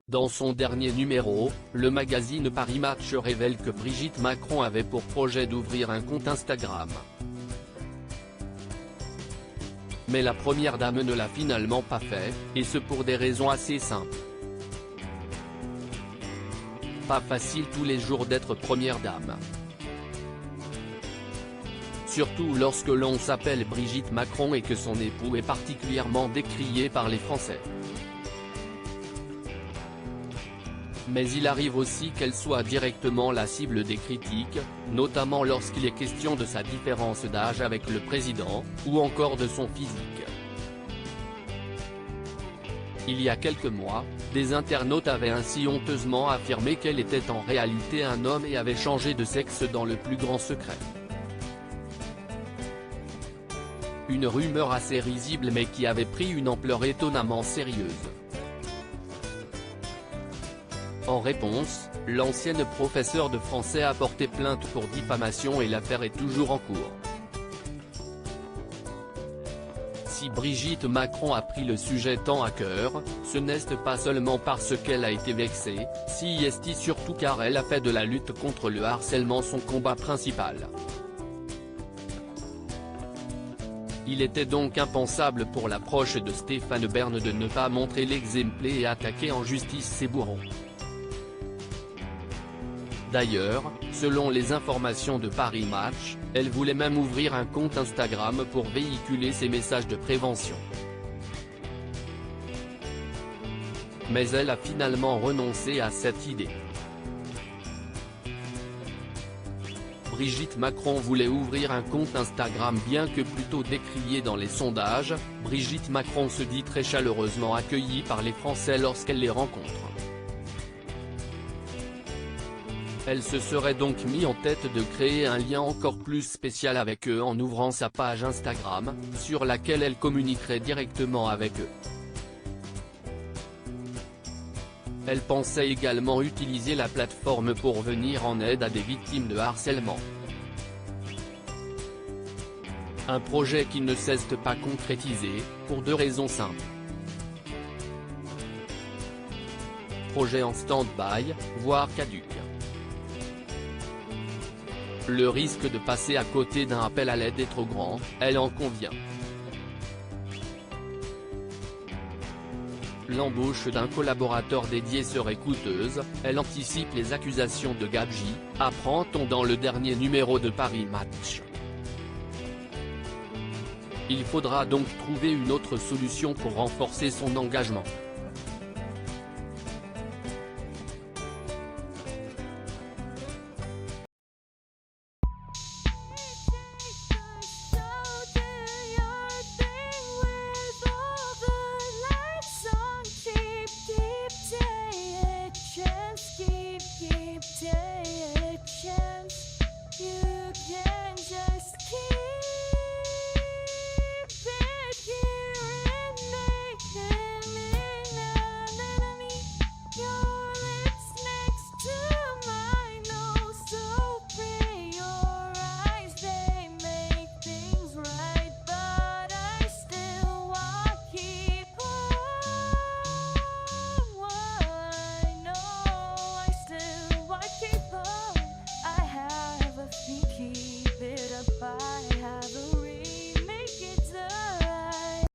Dans son dernier numéro, le magazine Paris Match révèle que Brigitte Macron avait pour projet d'ouvrir un compte Instagram. Mais la première dame ne l'a finalement pas fait, et ce pour des raisons assez simples. Pas facile tous les jours d'être première dame. Surtout lorsque l'on s'appelle Brigitte Macron et que son époux est particulièrement décrié par les Français. Mais il arrive aussi qu'elle soit directement la cible des critiques, notamment lorsqu'il est question de sa différence d'âge avec le président, ou encore de son physique. Il y a quelques mois, des internautes avaient ainsi honteusement affirmé qu'elle était en réalité un homme et avait changé de sexe dans le plus grand secret. Une rumeur assez risible mais qui avait pris une ampleur étonnamment sérieuse. En réponse, l'ancienne professeure de français a porté plainte pour diffamation et l'affaire est toujours en cours. Si Brigitte Macron a pris le sujet tant à cœur, ce n'est pas seulement parce qu'elle a été vexée, si est surtout car elle a fait de la lutte contre le harcèlement son combat principal. Il était donc impensable pour la proche de Stéphane Bern de ne pas montrer l'exemple et attaquer en justice ses bourreaux. D'ailleurs, selon les informations de Paris Match, elle voulait même ouvrir un compte Instagram pour véhiculer ses messages de prévention. Mais elle a finalement renoncé à cette idée. Brigitte Macron voulait ouvrir un compte Instagram bien que plutôt décrié dans les sondages. Brigitte Macron se dit très chaleureusement accueillie par les Français lorsqu'elle les rencontre. Elle se serait donc mis en tête de créer un lien encore plus spécial avec eux en ouvrant sa page Instagram, sur laquelle elle communiquerait directement avec eux. Elle pensait également utiliser la plateforme pour venir en aide à des victimes de harcèlement. Un projet qui ne s'est pas concrétisé, pour deux raisons simples. Projet en stand-by, voire caduc. Le risque de passer à côté d'un appel à l'aide est trop grand, elle en convient. L'embauche d'un collaborateur dédié serait coûteuse, elle anticipe les accusations de gabegie, apprend-on dans le dernier numéro de Paris Match. Il faudra donc trouver une autre solution pour renforcer son engagement.